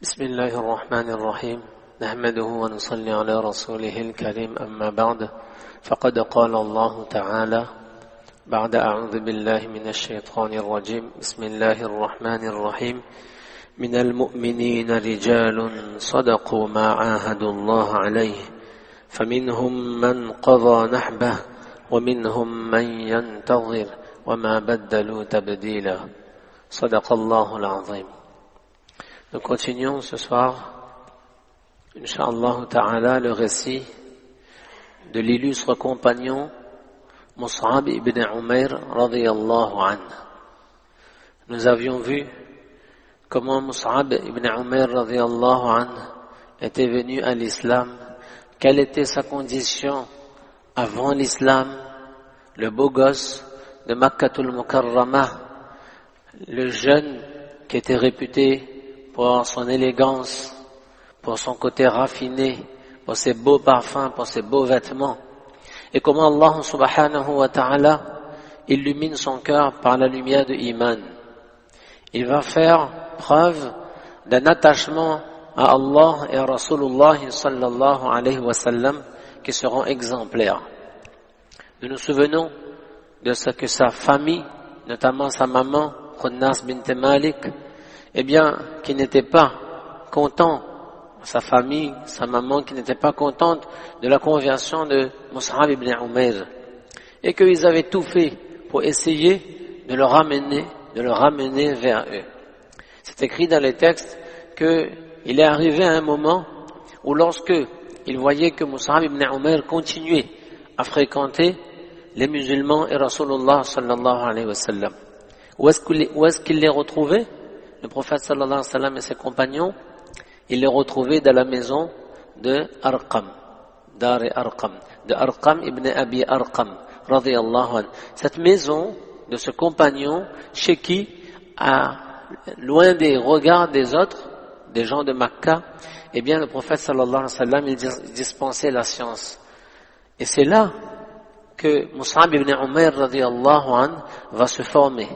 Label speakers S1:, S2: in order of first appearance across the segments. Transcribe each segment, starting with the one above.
S1: بسم الله الرحمن الرحيم نحمده ونصلي على رسوله الكريم أما بعد فقد قال الله تعالى بعد أعوذ بالله من الشيطان الرجيم بسم الله الرحمن الرحيم من المؤمنين رجال صدقوا ما عاهدوا الله عليه فمنهم من قضى نحبه ومنهم من ينتظر وما بدلوا تبديلا صدق الله العظيم. Nous continuons ce soir, Inch'Allah Ta'ala, le récit de l'illustre compagnon Mus'ab ibn Umair radiyallahu anhu. Nous avions vu comment Mus'ab ibn Umair radiyallahu anhu était venu à l'islam, quelle était sa condition avant l'islam, le beau gosse de Makkatul Mukarramah, le jeune qui était réputé pour son élégance, pour son côté raffiné, pour ses beaux parfums, pour ses beaux vêtements. Et comment Allah subhanahu wa ta'ala illumine son cœur par la lumière de Iman. Il va faire preuve d'un attachement à Allah et à Rasulullah sallallahu alayhi wa sallam qui seront exemplaires. Nous nous souvenons de ce que sa famille, notamment sa maman, Khunnas bint Malik, eh bien, qui n'était pas content, sa famille, sa maman, qui n'était pas contente de la conversion de Mus'ab ibn Umair, et qu'ils avaient tout fait pour essayer de le ramener vers eux. C'est écrit dans les textes qu'il est arrivé à un moment où lorsque il voyait que Mus'ab ibn Umair continuait à fréquenter les musulmans et Rasulullah sallallahu alayhi wa sallam. Où est-ce qu'il les retrouvait? Le prophète sallallahu alayhi wa sallam et ses compagnons, il les retrouvait dans la maison de Arqam, de Arqam ibn Abi Arqam, radiyallahu anhu. Cette maison de ce compagnon, chez qui, loin des regards des autres, des gens de Makkah, eh bien le prophète sallallahu alayhi wa sallam, il dispensait la science. Et c'est là que Mus'ab ibn Umair, radiyallahu anhu, va se former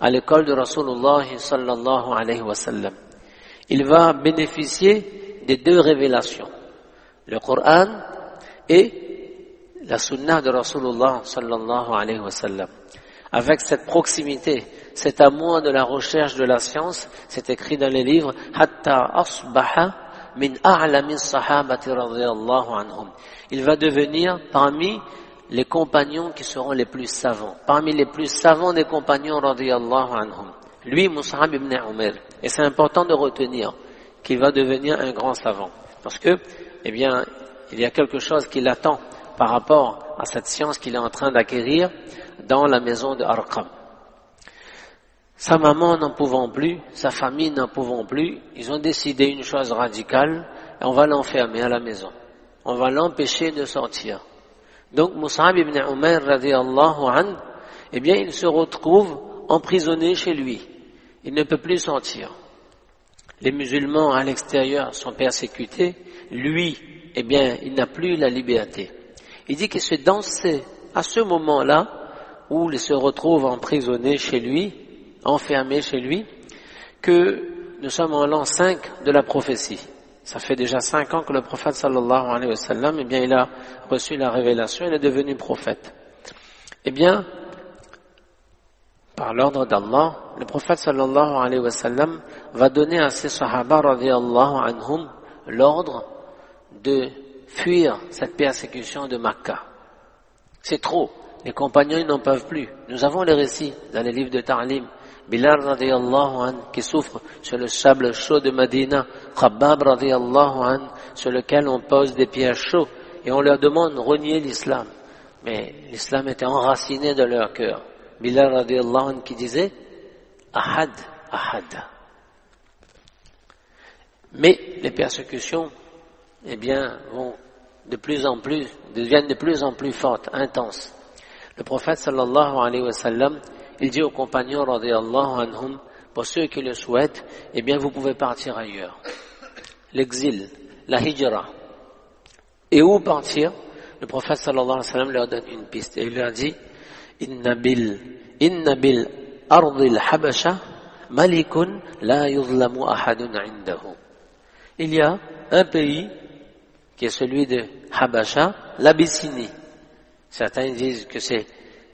S1: à l'école de Rasulullah sallallahu alayhi wa sallam. Il va bénéficier des deux révélations, le Coran et la Sunna de Rasulullah sallallahu alayhi wa sallam. Avec cette proximité, cet amour de la recherche de la science, c'est écrit dans les livres Hatta asbaha min a'lami sahabati radiyallahu anhum. Il va devenir parmi les compagnons qui seront les plus savants, parmi les plus savants des compagnons radiyallahu anhum. Lui, Mus'ab ibn Umair. Et c'est important de retenir qu'il va devenir un grand savant. Parce que, eh bien, il y a quelque chose qui l'attend par rapport à cette science qu'il est en train d'acquérir dans la maison de Arqam. Sa maman n'en pouvant plus, sa famille n'en pouvant plus, ils ont décidé une chose radicale, et on va l'enfermer à la maison. On va l'empêcher de sortir. Donc, Mus'ab ibn Umair, radiyallahu anhu, eh bien, il se retrouve emprisonné chez lui. Il ne peut plus sortir. Les musulmans à l'extérieur sont persécutés. Lui, eh bien, il n'a plus la liberté. Il dit que c'est à ce moment-là, où il se retrouve emprisonné chez lui, enfermé chez lui, que nous sommes en l'an 5 de la prophétie. Ça fait déjà 5 ans que le prophète sallallahu alayhi wa sallam, eh bien, il a reçu la révélation, il est devenu prophète. Eh bien, par l'ordre d'Allah, le prophète sallallahu alayhi wa sallam va donner à ses sahaba radiyallahu anhum l'ordre de fuir cette persécution de Makkah. C'est trop. Les compagnons, ils n'en peuvent plus. Nous avons les récits dans les livres de Ta'lim. Bilal radiyallahu anhu qui souffre sur le sable chaud de Medina, Khabbab radiyallahu anhu sur lequel on pose des pierres chauds et on leur demande de renier l'islam. Mais l'islam était enraciné dans leur cœur. Bilal radiyallahu anhu qui disait Ahad, Ahad. Mais les persécutions, eh bien, deviennent de plus en plus fortes, intenses. Le prophète sallallahu alayhi wa sallam, il dit aux compagnons radiyallahu anhum, pour ceux qui le souhaitent, eh bien vous pouvez partir ailleurs. L'exil, la hijra. Et où partir? Le prophète sallallahu alayhi wa sallam leur donne une piste. Et il leur dit, Inna bil ardil habasha malikun la yuzlamu ahadun indahu. Il y a un pays qui est celui de Habasha, l'Abyssinie. Certains disent que c'est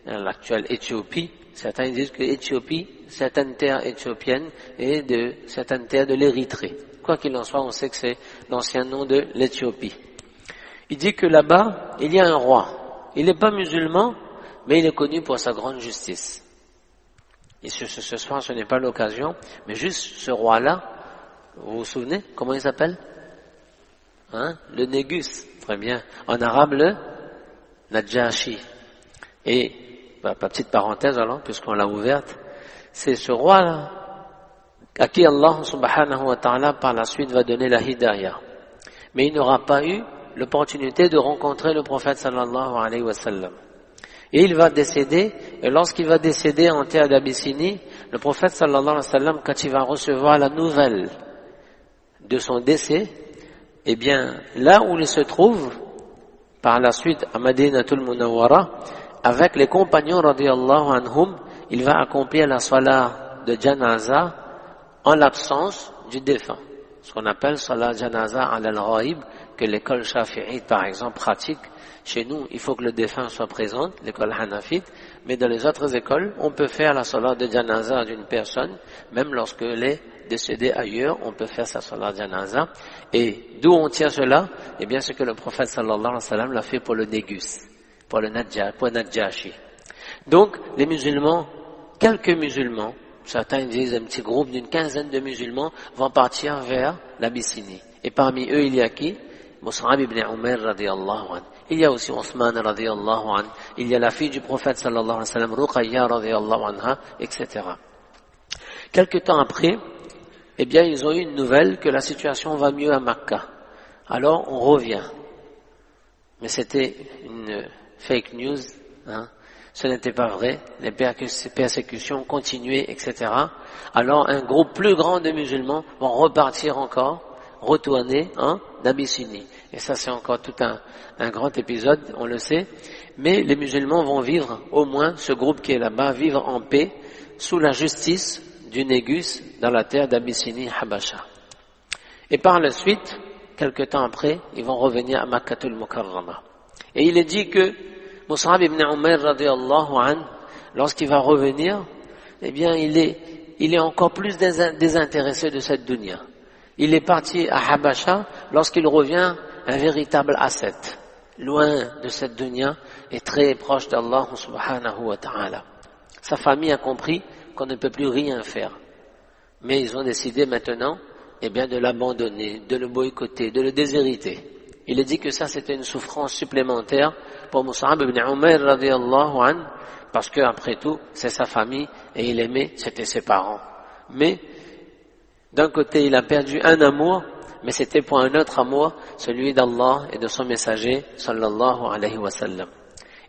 S1: l'actuelle Éthiopie, certains disent que Éthiopie, certaines terres éthiopiennes et de certaines terres de l'Érythrée. Quoi qu'il en soit, on sait que c'est l'ancien nom de l'Éthiopie. Il dit que là-bas, il y a un roi. Il n'est pas musulman, mais il est connu pour sa grande justice. Et ce soir, ce n'est pas l'occasion, mais juste ce roi-là, vous vous souvenez, comment il s'appelle? Le Négus, très bien. En arabe, le Najashi. Et, petite parenthèse alors, puisqu'on l'a ouverte, c'est ce roi-là, à qui Allah subhanahu wa ta'ala par la suite va donner la hidayah. Mais il n'aura pas eu l'opportunité de rencontrer le prophète sallallahu alayhi wa sallam. Et il va décéder, et lorsqu'il va décéder en terre d'Abyssinie, le prophète sallallahu alayhi wa sallam, quand il va recevoir la nouvelle de son décès, eh bien, là où il se trouve, par la suite à Madinatul Munawwara, avec les compagnons radiyallahu anhum, il va accomplir la salat de janaza en l'absence du défunt. Ce qu'on appelle salat janaza al-ghaib, que l'école shafi'ite par exemple pratique. Chez nous, il faut que le défunt soit présent, l'école hanafite, mais dans les autres écoles, on peut faire la salat de janaza d'une personne, même lorsque elle est décédée ailleurs, on peut faire sa salat janaza. Et d'où on tient cela? Eh bien, c'est que le prophète sallallahu alayhi wa sallam l'a fait pour le Négus, pour le Najashi. Donc, les musulmans, quelques musulmans, certains disent un petit groupe d'une quinzaine de musulmans, vont partir vers l'Abyssinie. Et parmi eux, il y a qui? Mus'ab ibn Umair radiyallahu anhu. Il y a aussi Othman radiyallahu anhu. Il y a la fille du prophète sallallahu alayhi wa sallam, Ruqayya radiyallahu anha, etc. Quelque temps après, eh bien, ils ont eu une nouvelle que la situation va mieux à Makkah. Alors, on revient. Mais c'était une fake news, Ce n'était pas vrai. Les persécutions continuaient, etc. Alors, un groupe plus grand de musulmans vont repartir encore, retourner en Abyssinie. Et ça, c'est encore tout un grand épisode, on le sait. Mais les musulmans vont vivre, au moins, ce groupe qui est là-bas, vivre en paix, sous la justice du Négus, dans la terre d'Abyssinie, Habasha. Et par la suite, quelque temps après, ils vont revenir à Makkatul Mukarrama. Et il est dit que Mus'ab ibn Umair radiyallahu anhu, lorsqu'il va revenir, eh bien, il est encore plus désintéressé de cette dunya. Il est parti à Habasha, lorsqu'il revient, un véritable ascète, loin de cette dunya et très proche d'Allah subhanahu wa ta'ala. Sa famille a compris qu'on ne peut plus rien faire. Mais ils ont décidé maintenant, eh bien, de l'abandonner, de le boycotter, de le déshériter. Il est dit que ça, c'était une souffrance supplémentaire pour Mus'ab ibn Umair radiyallahu anhu, parce que, après tout, c'est sa famille et il aimait, c'était ses parents. Mais, d'un côté, il a perdu un amour, mais c'était pour un autre amour, celui d'Allah et de son messager, sallallahu alayhi wa sallam.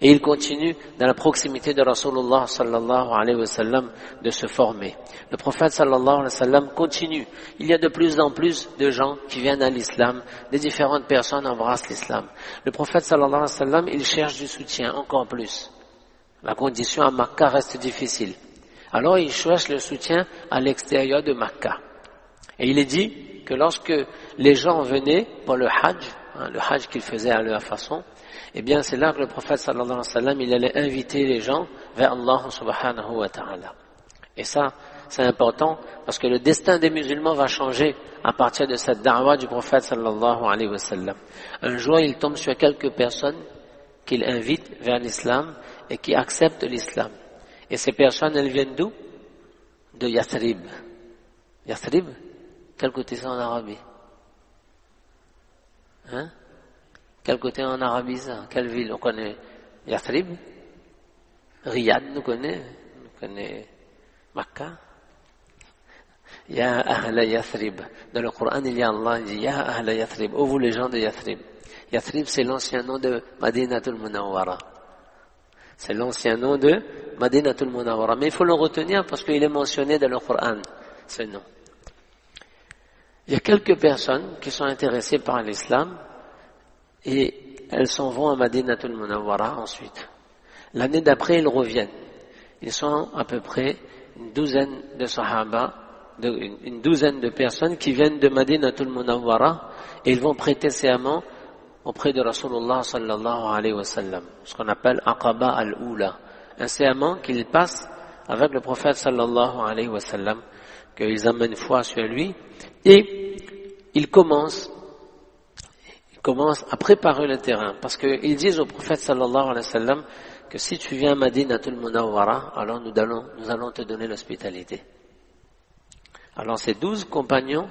S1: Et il continue dans la proximité de Rasulullah sallallahu alayhi wa sallam de se former. Le prophète sallallahu alayhi wa sallam continue. Il y a de plus en plus de gens qui viennent à l'islam, des différentes personnes embrassent l'islam. Le prophète sallallahu alayhi wa sallam, il cherche du soutien encore plus. La condition à Makkah reste difficile. Alors il cherche le soutien à l'extérieur de Makkah. Et il est dit que lorsque les gens venaient pour le hajj qu'il faisait à leur façon, eh bien, c'est là que le prophète sallallahu alayhi wa sallam, il allait inviter les gens vers Allah subhanahu wa ta'ala. Et ça, c'est important, parce que le destin des musulmans va changer à partir de cette da'wa du prophète sallallahu alayhi wa sallam. Un jour, il tombe sur quelques personnes qu'il invite vers l'islam et qui acceptent l'islam. Et ces personnes, elles viennent d'où? De Yathrib. Yathrib? Quel côté c'est en Arabie? Quel côté en Arabie ça? Quelle ville? On connaît Yathrib? Riyad nous connaît Makkah. Ya ahla Yathrib. Dans le Coran, il y a Allah, il dit Ya ahla Yathrib. Oh vous les gens de Yathrib. Yathrib, c'est l'ancien nom de Madinatul Munawwara. C'est l'ancien nom de Madinatul Munawwara. Mais il faut le retenir parce qu'il est mentionné dans le Coran, ce nom. Il y a quelques personnes qui sont intéressées par l'islam et elles s'en vont à Madinatul Munawwara ensuite. L'année d'après, ils reviennent. Ils sont à peu près une douzaine de sahaba une douzaine de personnes qui viennent de Madinatul Munawwara et ils vont prêter serment auprès de Rasulullah sallallahu alayhi wa sallam, ce qu'on appelle Aqaba al-Oula, un serment qu'ils passent avec le prophète sallallahu alayhi wa sallam, qu'ils amènent foi sur lui, et ils commencent à préparer le terrain, parce qu'ils disent au prophète sallallahu alayhi wa sallam que si tu viens à Madinatul Munawwara, alors nous allons te donner l'hospitalité. Alors ces 12 compagnons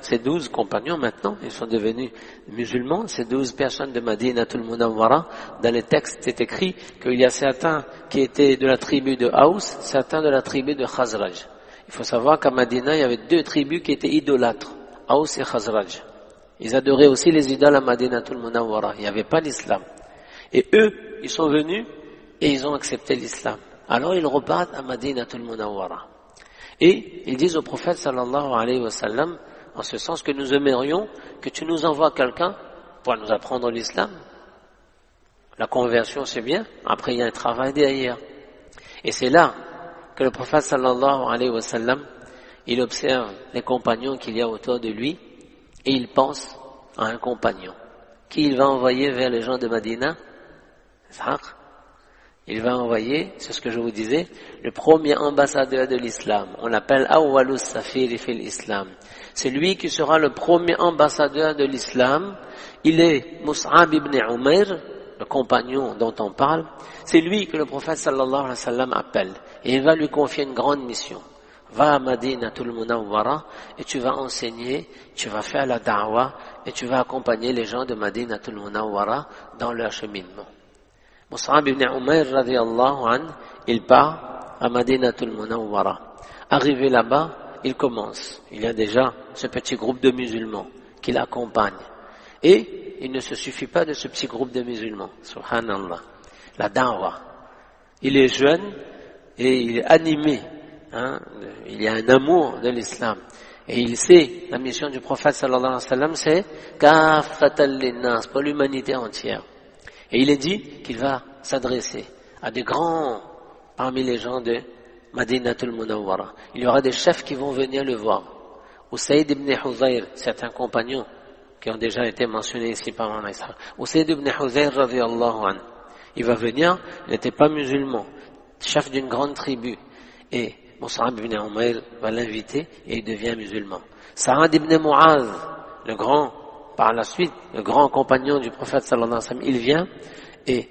S1: maintenant, ils sont devenus musulmans, ces 12 personnes de Madinatul Munawwara, dans les textes c'est écrit qu'il y a certains qui étaient de la tribu de Aous, certains de la tribu de Khazraj. Il faut savoir qu'à Madina, il y avait 2 tribus qui étaient idolâtres, Aous et Khazraj. Ils adoraient aussi les idoles à Madinatul Munawwara, il n'y avait pas l'islam. Et eux, ils sont venus et ils ont accepté l'islam. Alors ils repartent à Madinatul Munawwara. Et ils disent au prophète sallallahu alayhi wa sallam, en ce sens que nous aimerions que tu nous envoies quelqu'un pour nous apprendre l'islam. La conversion c'est bien, après il y a un travail derrière. Et c'est là que le prophète sallallahu alayhi wa sallam, il observe les compagnons qu'il y a autour de lui et il pense à un compagnon qui il va envoyer vers les gens de Madina. Il va envoyer, c'est ce que je vous disais, le premier ambassadeur de l'islam. On l'appelle Awwalus Safiri fil Islam. C'est lui qui sera le premier ambassadeur de l'islam. Il est Mus'ab ibn Umair, le compagnon dont on parle. C'est lui que le prophète sallallahu alayhi wa sallam appelle. Et il va lui confier une grande mission. Va à Madinatul Munawwara et tu vas enseigner, tu vas faire la da'wa et tu vas accompagner les gens de Madinatul Munawwara dans leur cheminement. Mus'ab ibn Umair radiyallahu anhu, il part à Madinatul Munawwara. Arrivé là-bas, il commence. Il y a déjà ce petit groupe de musulmans qui l'accompagne. Et il ne se suffit pas de ce petit groupe de musulmans. Subhanallah. La da'wa. Il est jeune et il est animé. Il y a un amour de l'islam. Et il sait, la mission du prophète sallallahu alayhi wa sallam, c'est kaffatan linnas, pour l'humanité entière. Et il est dit qu'il va s'adresser à des grands parmi les gens de Madinatul Munawwara. Il y aura des chefs qui vont venir le voir. Usayd ibn Huzayr, certains compagnons qui ont déjà été mentionnés ici par mon Israël. Usayd ibn Huzayr radiyallahu anhu. Il va venir, il n'était pas musulman, chef d'une grande tribu. Et Mus'ab ibn Umair va l'inviter et il devient musulman. Sa'ad ibn Mu'adh, le grand, par la suite, le grand compagnon du prophète sallallahu alayhi wa sallam, il vient et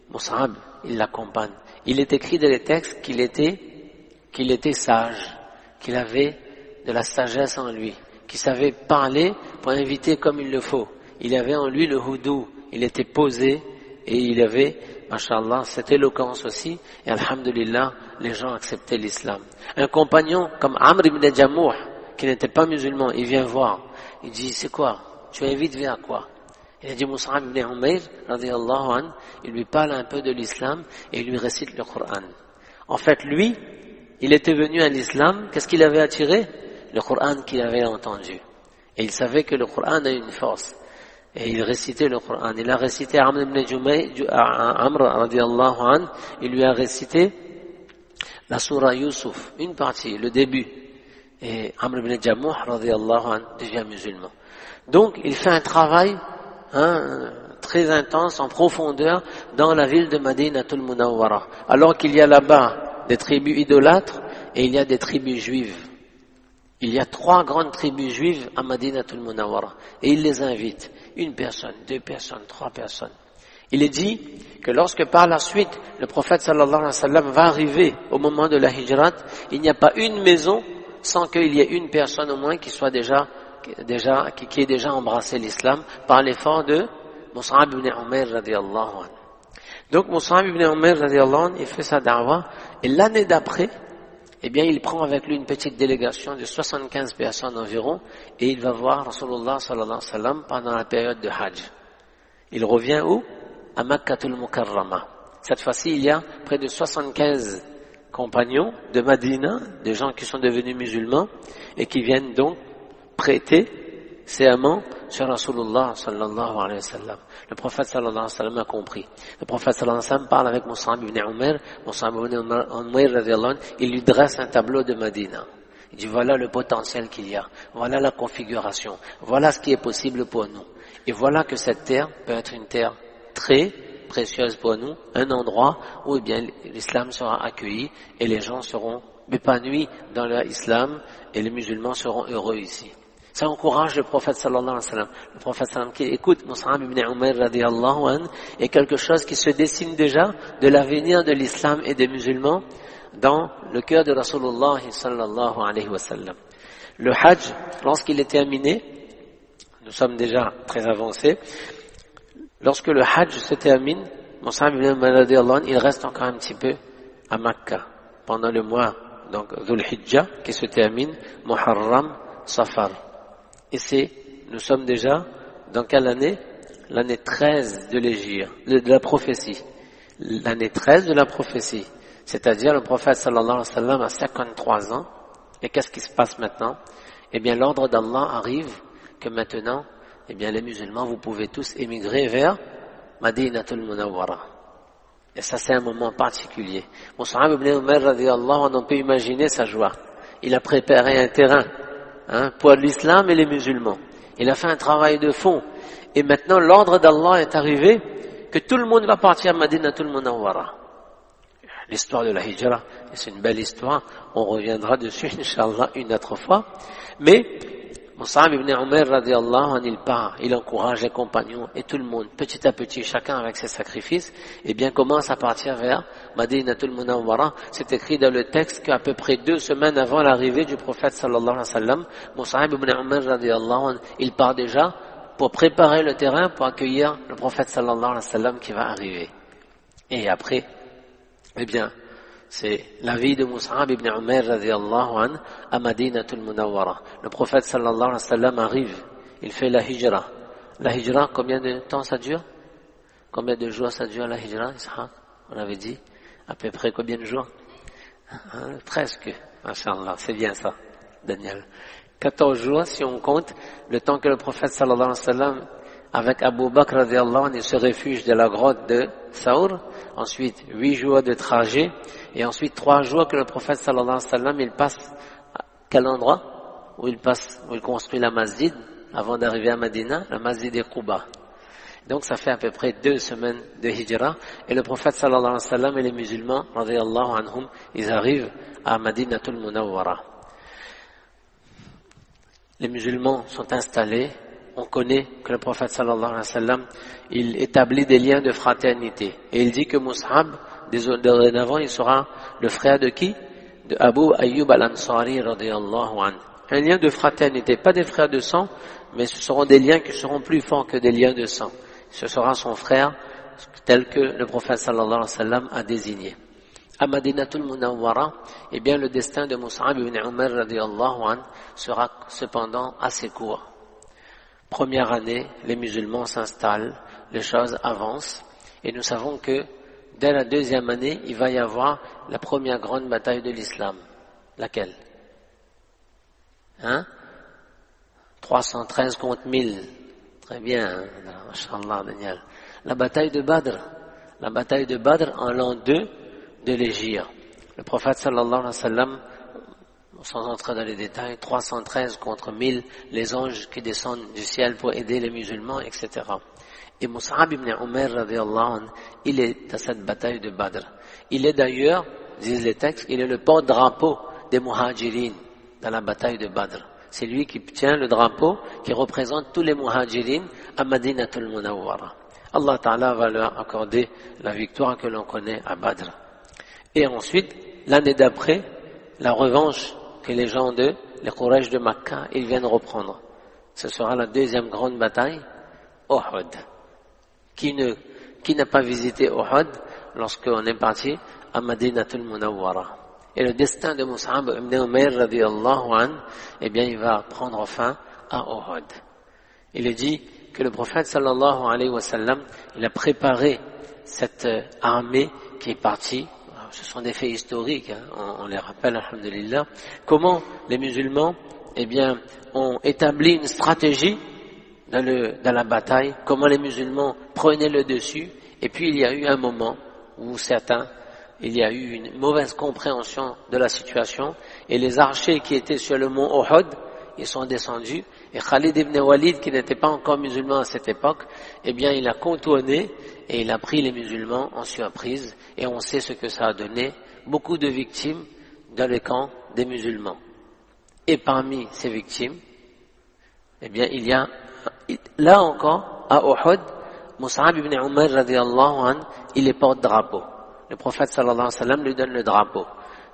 S1: Mus'ab, il l'accompagne. Il est écrit dans les textes qu'il était sage, qu'il avait de la sagesse en lui, qu'il savait parler pour inviter comme il le faut. Il avait en lui le houdou, il était posé et il avait, mashallah, cette éloquence aussi, et alhamdulillah, les gens acceptaient l'islam. Un compagnon comme Amr ibn Jamouh, qui n'était pas musulman, il vient voir, il dit, c'est quoi? Tu invites vers quoi? Il a dit Mus'ab ibn Umair, radiyallahu anhu, il lui parle un peu de l'islam et il lui récite le Coran. En fait, lui, il était venu à l'islam, qu'est-ce qu'il avait attiré? Le Coran qu'il avait entendu. Et il savait que le Coran a une force. Et il récitait le Coran. Il a récité Amr ibn Amr, radiyallahu anhu, il lui a récité la sourate Yusuf, une partie, le début. Et Amr ibn Jamouh, radiyallahu anhu, devient musulman. Donc, il fait un travail très intense, en profondeur, dans la ville de Madinatul Munawwara. Alors qu'il y a là-bas des tribus idolâtres et il y a des tribus juives. Il y a 3 grandes tribus juives à Madinatul Munawwara. Et il les invite. 1 personne, 2 personnes, 3 personnes. Il est dit que lorsque par la suite, le prophète sallallahu alayhi wa sallam va arriver au moment de la hijrat, il n'y a pas une maison sans qu'il y ait une personne au moins qui soit qui ait déjà embrassé l'islam par l'effort de Mus'ab ibn Umair radiyallahu anhu. Donc Mus'ab ibn Umair radiyallahu anhu, il fait sa da'wa et l'année d'après, eh bien il prend avec lui une petite délégation de 75 personnes environ et il va voir Rasulullah sallallahu alayhi wa sallam pendant la période de Hajj. Il revient où? À Makkatul Mukarrama. Cette fois-ci, il y a près de 75 compagnons de Madina, des gens qui sont devenus musulmans et qui viennent donc prêter serment sur Rasulullah sallallahu alayhi wa sallam. Le prophète sallallahu alayhi wa sallam a compris. Le prophète sallallahu alayhi wa sallam parle avec Mus'ab ibn Umair. Mus'ab ibn Umair, il lui dresse un tableau de Madina. Il dit voilà le potentiel qu'il y a, voilà la configuration, voilà ce qui est possible pour nous. Et voilà que cette terre peut être une terre très précieuse pour nous, un endroit où eh bien l'islam sera accueilli et les gens seront épanouis dans leur islam et les musulmans seront heureux ici. Ça encourage le prophète sallallahu alayhi wa sallam. Le prophète sallallahu alayhi wa sallam qui écoute Mus'ab ibn Umayr radiyallahu anhu est quelque chose qui se dessine déjà de l'avenir de l'islam et des musulmans dans le cœur de Rasulullah sallallahu alayhi wa sallam. Le Hajj, lorsqu'il est terminé, nous sommes déjà très avancés, lorsque le Hajj se termine, Mus'ab ibn Umayr radiyallahu anhu, il reste encore un petit peu à Makkah pendant le mois donc Dhul Hijjah qui se termine, Muharram, Safar. Et nous sommes déjà dans quelle année? L'année 13 de l'Hégire, de la prophétie. L'année 13 de la prophétie. C'est-à-dire le prophète sallallahu alayhi wa sallam a 53 ans. Et qu'est-ce qui se passe maintenant? Eh bien, l'ordre d'Allah arrive que maintenant, eh bien, les musulmans, vous pouvez tous émigrer vers Madinatul Munawwara. Et ça, c'est un moment particulier. Mus'ab ibn Umayr radiyallahu anhu, on peut imaginer sa joie. Il a préparé un terrain pour l'islam et les musulmans. Il a fait un travail de fond. Et maintenant, l'ordre d'Allah est arrivé que tout le monde va partir à Madinatul Munawwara. L'histoire de la hijra, c'est une belle histoire. On reviendra dessus, Inch'Allah, une autre fois. Mais Mus'ab ibn Umayr radiyallahu anhu, il part, il encourage les compagnons et tout le monde, petit à petit, chacun avec ses sacrifices, et bien commence à partir vers Madinatul Munawwara. C'est écrit dans le texte qu'à peu près 2 semaines avant l'arrivée du prophète sallallahu alayhi wa sallam, Mus'ab ibn Umayr radiyallahu anhu, il part déjà pour préparer le terrain pour accueillir le prophète sallallahu alayhi wa sallam qui va arriver. Et après, eh bien, c'est la vie de Mus'ab ibn Umayr radiyallahu anhu à Madinatul Munawwara. Le prophète sallallahu alayhi wa sallam arrive, il fait la hijra. La hijra, combien de temps ça dure? Combien de jours ça dure la hijra, Ishaq? On avait dit à peu près combien de jours? Presque, Masha'Allah, c'est bien ça, Daniel. 14 jours si on compte le temps que le prophète sallallahu alayhi wa sallam avec Abu Bakr radiyallahu anhu, il se réfugie de la grotte de Saour. Ensuite, 8 jours de trajet. Et ensuite, 3 jours que le prophète sallallahu alayhi wa sallam, il passe à quel endroit? Où il construit la masjid avant d'arriver à Madina, la masjid de Quba. Donc, ça fait à peu près 2 semaines de hijra. Et le prophète sallallahu alayhi wa sallam et les musulmans, radiyallahu anhum, ils arrivent à Madinatul Munawwara. Les musulmans sont installés. On connaît que le prophète sallallahu alayhi wa sallam, il établit des liens de fraternité. Et il dit que Mus'ab, dorénavant, il sera le frère de qui? De Abu Ayyub al-Ansari radiyallahu anhu. Un lien de fraternité, pas des frères de sang, mais ce seront des liens qui seront plus forts que des liens de sang. Ce sera son frère, tel que le prophète sallallahu alayhi wa sallam a désigné. À Madinatul Munawwara, eh bien, le destin de Mus'ab ibn Umayr radiyallahu anhu sera cependant assez court. Première année, les musulmans s'installent, les choses avancent, et nous savons que dès la 2e année, il va y avoir la première grande bataille de l'islam. Laquelle? 313 contre 1000. Très bien, Masha'Allah, Daniel. La bataille de Badr. La bataille de Badr en l'an 2 de l'Hégire. Le prophète sallallahu alayhi wa sallam, sans entrer dans les détails, 313 contre 1000, les anges qui descendent du ciel pour aider les musulmans, etc. Et Mus'ab ibn Umayr radiyallahu anhu, il est à cette bataille de Badr. Il est d'ailleurs, disent les textes, il est le porte-drapeau des muhajirin dans la bataille de Badr. C'est lui qui tient le drapeau qui représente tous les muhajirin à Madinatul Munawwara. Allah Ta'ala va leur accorder la victoire que l'on connaît à Badr. Et ensuite, l'année d'après, la revanche que les gens les Quraysh de Makkah, ils viennent reprendre. Ce sera la 2e grande bataille, Uhud. Qui n'a pas visité Uhud lorsqu'on est parti à Madinatul Munawwara? Et le destin de Mus'ab ibn Umayr radiyallahu anhu, eh bien, il va prendre fin à Uhud. Il est dit que le prophète sallallahu alayhi wa sallam, il a préparé cette armée qui est partie. Ce sont des faits historiques, on les rappelle, alhamdulillah. Comment les musulmans, eh bien, ont établi une stratégie dans la bataille, comment les musulmans prenaient le dessus, et puis il y a eu un moment où certains, il y a eu une mauvaise compréhension de la situation et les archers qui étaient sur le mont Uhud, ils sont descendus et Khalid ibn Walid, qui n'était pas encore musulman à cette époque, eh bien il a contourné et il a pris les musulmans en surprise et on sait ce que ça a donné, beaucoup de victimes dans les camps des musulmans. Et parmi ces victimes, eh bien il y a, là encore, à Uhud, Mus'ab ibn Umayr radiyallahu anhu, il est porte-drapeau. Le prophète sallallahu alayhi wa sallam lui donne le drapeau.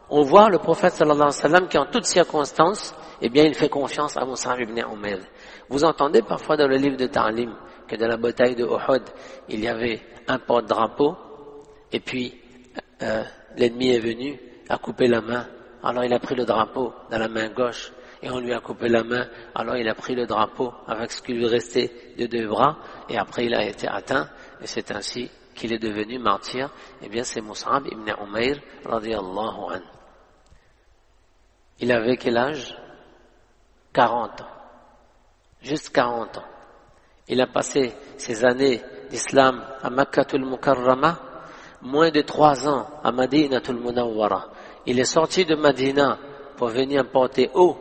S1: On voit le prophète sallallahu alayhi wa sallam qui en toutes circonstances, eh bien il fait confiance à Mus'ab ibn Umayr. Vous entendez parfois dans le livre de Ta'lim que dans la bataille de Uhud, il y avait un porte-drapeau et puis l'ennemi est venu, a coupé la main, alors il a pris le drapeau dans la main gauche et on lui a coupé la main, alors il a pris le drapeau avec ce qui lui restait de deux bras et après il a été atteint et c'est ainsi qu'il est devenu martyr. Eh bien c'est Mus'ab ibn Umayr radiyallahu anhu. Il avait quel âge? 40 ans. Juste 40 ans. Il a passé ses années d'islam à Makkatul Mukarrama, moins de 3 ans à Madinatul Munawwara. Il est sorti de Madina pour venir porter haut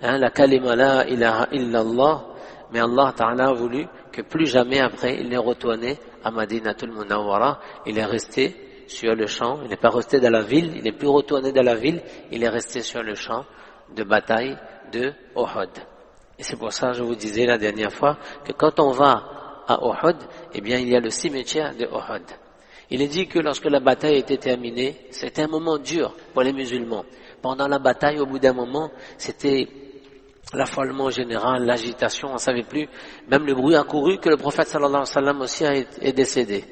S1: la kalima la ilaha illallah, mais Allah Ta'ala a voulu que plus jamais après il est retourné à Madinatul Munawwara. Il est resté sur le champ, il n'est pas resté dans la ville, il n'est plus retourné dans la ville, il est resté sur le champ de bataille de Uhud. Et c'est pour ça que je vous disais la dernière fois que quand on va à Uhud, eh bien il y a le cimetière de Uhud. Il est dit que lorsque la bataille était terminée, c'était un moment dur pour les musulmans. Pendant la bataille, au bout d'un moment, c'était l'affolement général, l'agitation, on ne savait plus. Même le bruit a couru que le prophète sallallahu alayhi wa sallam aussi est décédé.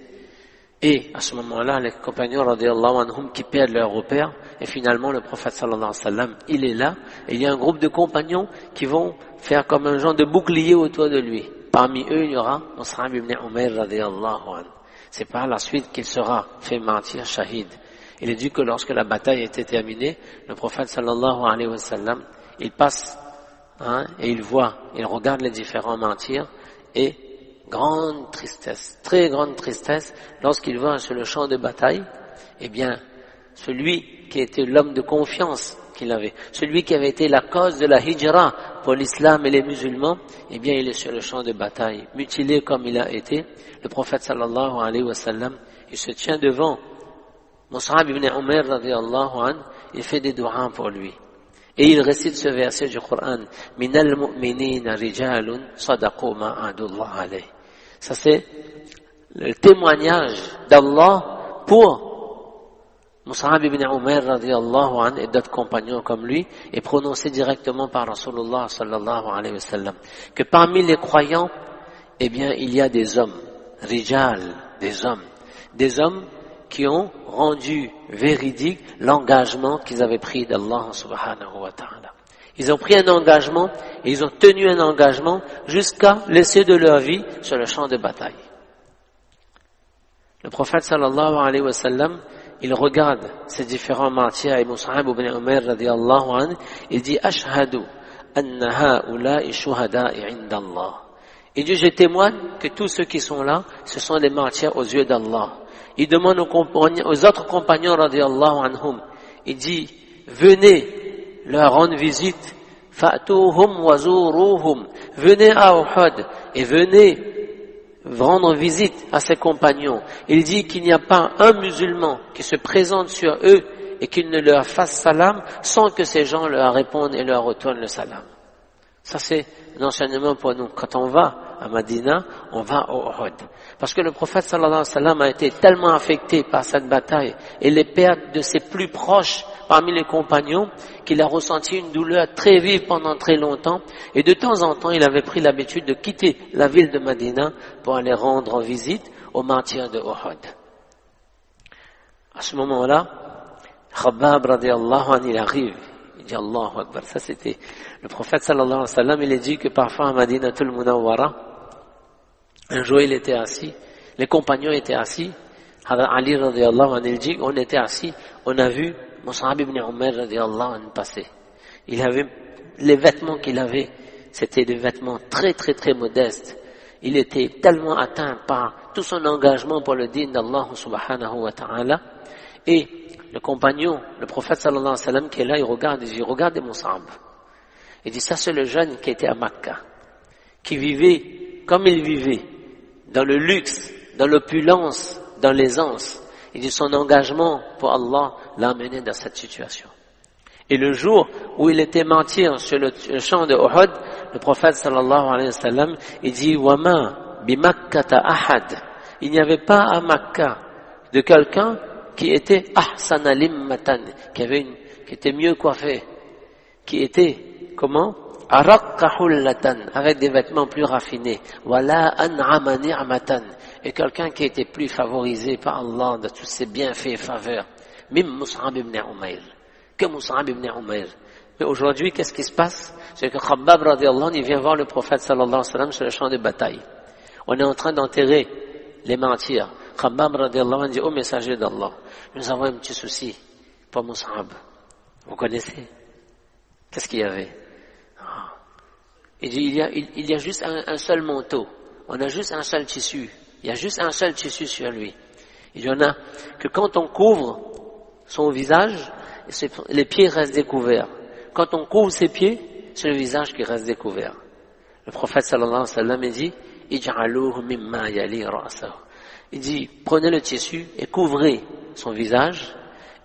S1: Et à ce moment-là, les compagnons radiyallahu anhum qui perdent leur repère, et finalement le prophète sallallahu alayhi wa sallam, il est là, et il y a un groupe de compagnons qui vont faire comme un genre de bouclier autour de lui. Parmi eux, il y aura Mus'ab ibn Umayr radiyallahu anhu. C'est par la suite qu'il sera fait martyr, shahid. Il est dit que lorsque la bataille était terminée, le prophète sallallahu alayhi wa sallam, il passe, et il voit, il regarde les différents martyrs, et grande tristesse, très grande tristesse, lorsqu'il voit sur le champ de bataille, eh bien, celui qui était l'homme de confiance qu'il avait, celui qui avait été la cause de la hijra pour l'islam et les musulmans, eh bien, il est sur le champ de bataille, mutilé comme il a été. Le prophète sallallahu alayhi wa sallam, il se tient devant Mus'ab ibn Umayr radiyallahu anhu, il fait des du'as pour lui. Et il récite ce verset du Coran, Minal mu'minina rijalun sadaqu ma adullah alayh. Ça c'est le témoignage d'Allah pour Mus'ab ibn Umayr radiyallahu anhu et d'autres compagnons comme lui, est prononcé directement par Rasulullah sallallahu alayhi wa sallam, que parmi les croyants, eh bien, il y a des hommes, rijal, des hommes qui ont rendu véridique l'engagement qu'ils avaient pris d'Allah subhanahu wa ta'ala. Ils ont pris un engagement et ils ont tenu un engagement jusqu'à laisser de leur vie sur le champ de bataille. Le prophète sallallahu alayhi wa sallam, il regarde ces différents martyrs et Mus'ab ibn Umayr radiyallahu anhu, il dit Ashhadu anna ha'ula'i shuhada'i 'inda Allah. Il dit, je témoigne que tous ceux qui sont là, ce sont des martyrs aux yeux d'Allah. Il demande aux autres compagnons radiyallahu anhum, il dit, venez leur rendre visite, fa'tuhum wa zuruhum, venez à Uhud et venez rendre visite à ses compagnons. Il dit qu'il n'y a pas un musulman qui se présente sur eux et qu'il ne leur fasse salam sans que ces gens leur répondent et leur retournent le salam. Ça c'est un enseignement pour nous. Quand on va à Madina, on va au Uhud. Parce que le prophète sallallahu alayhi wa sallam a été tellement affecté par cette bataille et les pertes de ses plus proches parmi les compagnons qu'il a ressenti une douleur très vive pendant très longtemps et de temps en temps il avait pris l'habitude de quitter la ville de Madina pour aller rendre visite aux martyrs de Uhud. À ce moment-là, Khabbab radiyallahu anhu il arrive. Il dit Allahu Akbar. Ça c'était le prophète sallallahu alayhi wa sallam. Il a dit que parfois à Madinatul Munawwara, un jour il était assis, les compagnons étaient assis. Ali radiyallahu anhu il dit on était assis, on a vu Mus'ab ibn Umayr radiyallahu anhu passer. Il avait les vêtements qu'il avait, c'était des vêtements très très très modestes. Il était tellement atteint par tout son engagement pour le dîn d'Allah subhanahu wa ta'ala. Et le compagnon, le prophète sallallahu alayhi wa sallam qui est là, il regarde, il dit, regardez Mus'ab. Il dit, ça c'est le jeune qui était à Makka, qui vivait comme il vivait, dans le luxe, dans l'opulence, dans l'aisance. Il dit, son engagement pour Allah l'a amené dans cette situation. Et le jour où il était mentir sur le champ de Uhud, le prophète sallallahu alayhi wa sallam, il dit, Wama bi Makkata ahad. Il n'y avait pas à Makka de quelqu'un qui était ahsana limmatan, qui était mieux coiffé, qui était, comment? Araqqa hullatan, avec des vêtements plus raffinés. Wala an'ama ni'matan, et quelqu'un qui était plus favorisé par Allah de tous ses bienfaits et faveurs. Mim Mus'ab ibn Umayr. Que Mus'ab ibn Umayr. Mais aujourd'hui, qu'est-ce qui se passe? C'est que Khabbab radiallahu anhu, il vient voir le prophète sallallahu alayhi wa sallam sur le champ de bataille. On est en train d'enterrer les martyrs. Khabbab radiallahu anhu dit, oh messager d'Allah, nous avons un petit souci pour Mus'ab. Vous connaissez? Qu'est-ce qu'il y avait? Il dit, il y a juste un seul manteau. On a juste un seul tissu. Il y a juste un seul tissu sur lui. Il y en a que quand on couvre son visage, les pieds restent découverts. Quand on couvre ses pieds, c'est le visage qui reste découvert. Le prophète sallallahu alayhi wa sallam dit, Ij'aluhu mimma yali ra'sahu. Il dit, prenez le tissu et couvrez son visage,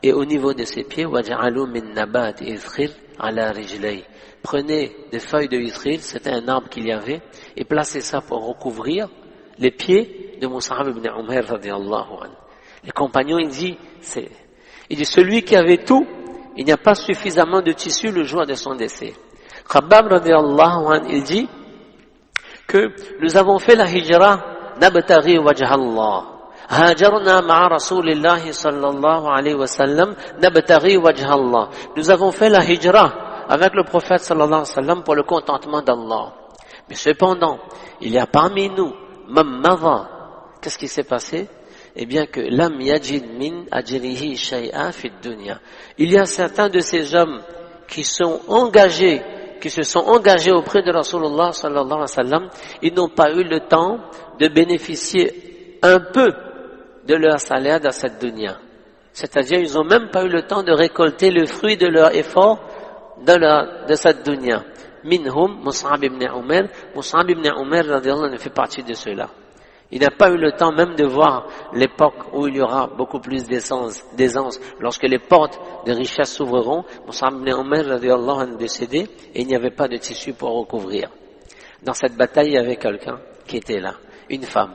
S1: et au niveau de ses pieds, waj'alu min nabat izkhir ala rijlay. Prenez des feuilles de izkhir, c'était un arbre qu'il y avait, et placez ça pour recouvrir les pieds de Mus'ab ibn Umayr radiyallahu anhu. Les compagnons, il dit, celui qui avait tout, il n'y a pas suffisamment de tissu le jour de son décès. Khabbab radiyallahu anhu, il dit que nous avons fait la hijra nabtaghi wajha Allah. Hajarna ma'a Rasulillahi sallallahu alayhi wa sallam nabtaghi wajha Allah. Nous avons fait la hijra avec le prophète sallallahu alayhi wa sallam pour le contentement d'Allah. Mais cependant, il y a parmi nous mammadha. Qu'est-ce qui s'est passé? Eh bien que lam yajid min ajrihi shay'a fi dunya. Il y a certains de ces hommes qui se sont engagés auprès de Rasulullah sallallahu alayhi wa sallam, ils n'ont pas eu le temps de bénéficier un peu de leur salaire dans cette dunya. C'est-à-dire, ils n'ont même pas eu le temps de récolter le fruit de leur effort de cette dunya. Minhum Mus'ab ibn Umayr. Mus'ab ibn Umayr radiyallahu anhu fait partie de ceux-là. Il n'a pas eu le temps même de voir l'époque où il y aura beaucoup plus d'aisance. Lorsque les portes de richesse s'ouvriront, Mus'ab ibn Umayr radiyallahu anhu décédé, et il n'y avait pas de tissu pour recouvrir. Dans cette bataille, il y avait quelqu'un qui était là, une femme,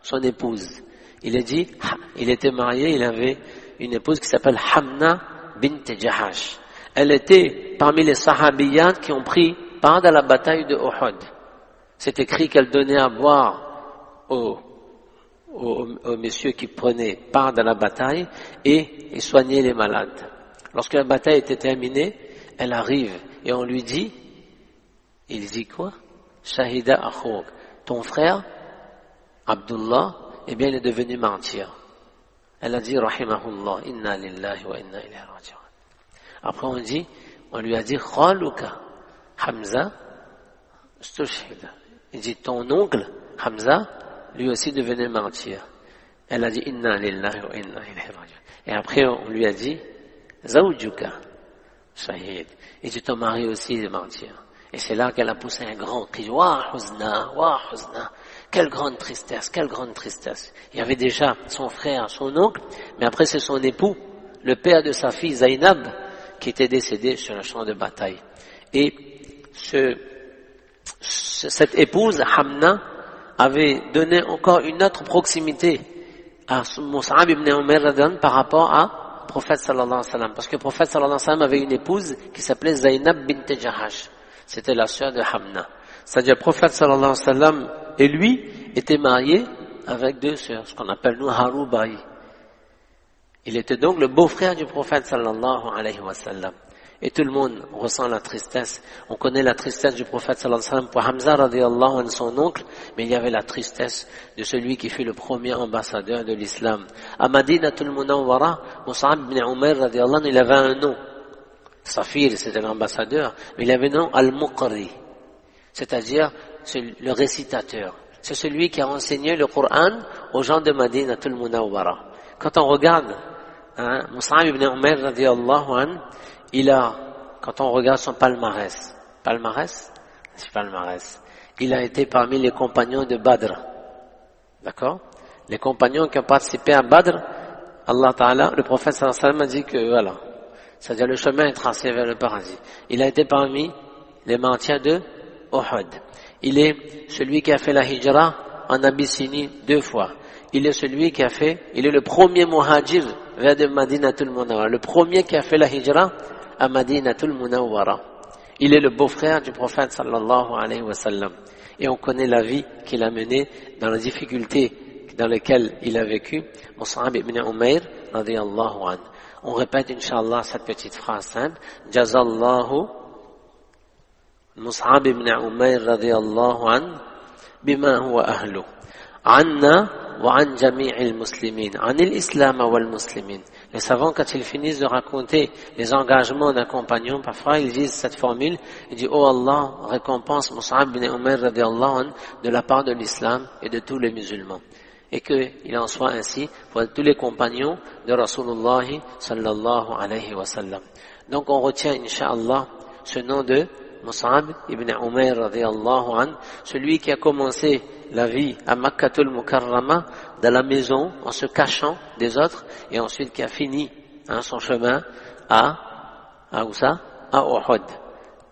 S1: son épouse. Il était marié, il avait une épouse qui s'appelle Hamna bint Jahash. Elle était parmi les sahabiyat qui ont pris part dans la bataille de Uhud. C'est écrit qu'elle donnait à boire aux messieurs qui prenaient part dans la bataille et soignaient les malades. Lorsque la bataille était terminée, elle arrive et on lui dit, il dit quoi? Shahida akhok, ton frère, Abdullah, eh bien il est devenu martyr. Elle a dit, rahimahullah, inna lillahi wa inna ilayhi raji'un. Après on lui a dit, khaluka, Hamza, stushhida. Il dit, ton oncle, Hamza, lui aussi devenu martyr. Elle a dit, inna lillahi wa inna ilayhi raji'un. Et après on lui a dit, zawjuka, shahid. Et dit, ton mari aussi est martyr. Et c'est là qu'elle a poussé un grand cri, wa huzna, wa huzna. Quelle grande tristesse, quelle grande tristesse. Il y avait déjà son frère, son oncle, mais après c'est son époux, le père de sa fille Zainab, qui était décédé sur le champ de bataille. Et cette épouse, Hamna, avait donné encore une autre proximité à Mus'ab ibn Umayr par rapport à le prophète sallallahu alayhi wa sallam. Parce que le prophète sallallahu alayhi wa sallam avait une épouse qui s'appelait Zainab bint Jahash. C'était la sœur de Hamna. C'est-à-dire le prophète sallallahu alayhi wa sallam et lui étaient mariés avec deux sœurs, ce qu'on appelle nous Haroubaï. Il était donc le beau-frère du prophète sallallahu alayhi wa sallam. Et tout le monde ressent la tristesse. On connaît la tristesse du prophète sallallahu alayhi wa sallam pour Hamza radiyallahu anhu, son oncle, mais il y avait la tristesse de celui qui fut le premier ambassadeur de l'islam. À Madinatul Munawwara, Mus'ab ibn Umayr radiyallahu anhu, il avait un nom. Safir, c'était l'ambassadeur, mais il avait un nom Al-Muqri, c'est-à-dire c'est le récitateur. C'est celui qui a enseigné le Coran aux gens de Madinatul Munawwara. Quand on regarde Mus'ab ibn Umayr radiyallahu anhu, quand on regarde son palmarès, il a été parmi les compagnons de Badr. D'accord? Les compagnons qui ont participé à Badr, Allah Ta'ala, le prophète sallallahu alayhi wa sallam a dit que voilà, c'est-à-dire le chemin est tracé vers le paradis. Il a été parmi les martyrs de Uhud. Il est celui qui a fait la hijra en Abyssinie 2 fois. Il est le premier muhajir vers de Madinatul Munawwara, le premier qui a fait la hijra à Madinatul Munawwara. Il est le beau-frère du prophète sallallahu alayhi wa sallam. Et on connaît la vie qu'il a menée dans les difficultés dans lesquelles il a vécu. Mus'ab ibn Umayr radiyallahu anhu. On répète Inch'Allah cette petite phrase simple. Jazallahu Mus'ab ibn Umayr radiyallahu anhu bima huwa ahlu. Anna wa an jami'il muslimin. Anil islam wal muslimin. Les savants, quand ils finissent de raconter les engagements d'un compagnon, parfois ils disent cette formule, ils disent, oh Allah, récompense Mus'ab ibn Umayr radiyallahu anhu de la part de l'islam et de tous les musulmans. Et qu'il en soit ainsi pour tous les compagnons de Rasulullah sallallahu alayhi wa sallam. Donc on retient, Inch'Allah, ce nom de Mus'ab ibn Umayr radiyallahu anhu, celui qui a commencé la vie à Makkatul Mukarrama, dans la maison, en se cachant des autres, et ensuite qui a fini son chemin à Uhud.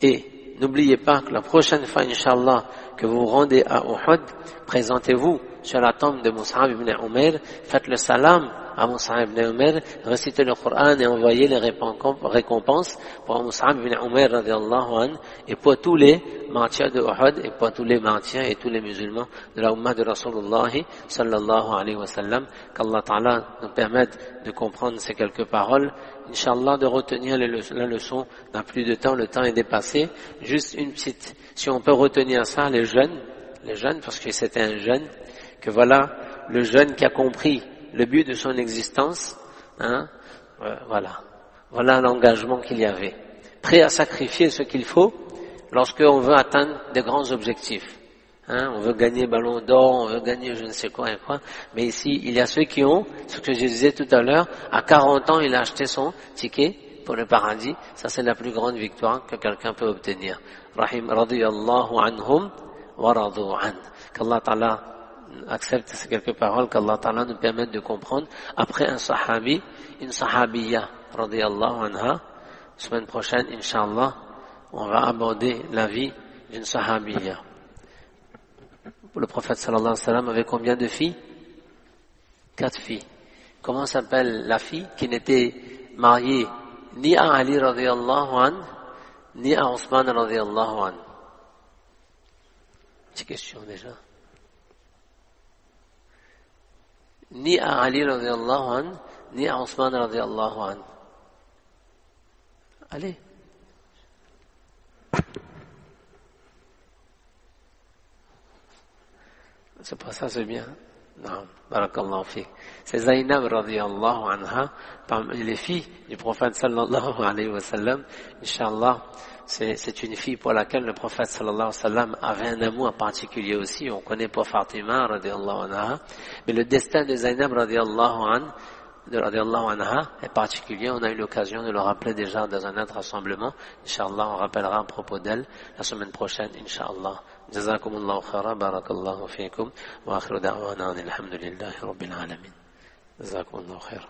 S1: Et n'oubliez pas que la prochaine fois, Inch'Allah, que vous vous rendez à Uhud, présentez-vous sur la tombe de Mus'ab ibn Umayr, faites le salam à Mus'ab ibn Umayr, récitez le Coran et envoyez les récompenses pour Mus'ab ibn Umayr radiyallahu anhu et pour tous les martyrs de Uhud et pour tous les martyrs et tous les musulmans de la Ummah de Rasulullah sallallahu alayhi wa sallam. Qu'Allah Ta'ala nous permette de comprendre ces quelques paroles. Inch'Allah, de retenir la leçon n'a plus de temps, le temps est dépassé. Juste une petite, si on peut retenir ça, les jeunes, parce que c'était un jeune, que voilà, le jeune qui a compris le but de son existence, voilà l'engagement qu'il y avait. Prêt à sacrifier ce qu'il faut lorsqu'on veut atteindre des grands objectifs. On veut gagner ballon d'or, on veut gagner je ne sais quoi et quoi. Mais ici, il y a ceux qui ont, ce que je disais tout à l'heure, à 40 ans, il a acheté son ticket pour le paradis. Ça, c'est la plus grande victoire que quelqu'un peut obtenir. Rahim radiyallahu anhum wa radu an. Qu'Allah Ta'ala accepte ces quelques paroles, qu'Allah Ta'ala nous permette de comprendre. Après un sahabi, une sahabiya radiyallahu anha, semaine prochaine, Inch'Allah, on va aborder la vie d'une sahabiya. Le prophète sallallahu alayhi wa sallam avait combien de filles? 4 filles. Comment s'appelle la fille qui n'était mariée ni à Ali radiyallahu anhu, ni à Ousmane radiyallahu anhu? Petite question déjà. Ni à Ali radiyallahu anhu, ni à Ousmane radiyallahu anhu. Allez. C'est pas ça, c'est bien. Non, barakallahu fiqh. C'est Zainab radiyallahu anha, parmi les filles du prophète sallallahu alayhi wa sallam. Inch'Allah, c'est une fille pour laquelle le prophète sallallahu alayhi wa sallam avait un amour particulier aussi. On connaît pas Fatima radiyallahu anha. Mais le destin de Zainab radiyallahu anha est particulier. On a eu l'occasion de le rappeler déjà dans un autre rassemblement. Inch'Allah, on rappellera à propos d'elle la semaine prochaine, Inch'Allah. جزاكم الله خيرا بارك الله فيكم وآخر دعوانا الحمد لله رب العالمين جزاكم الله خيرا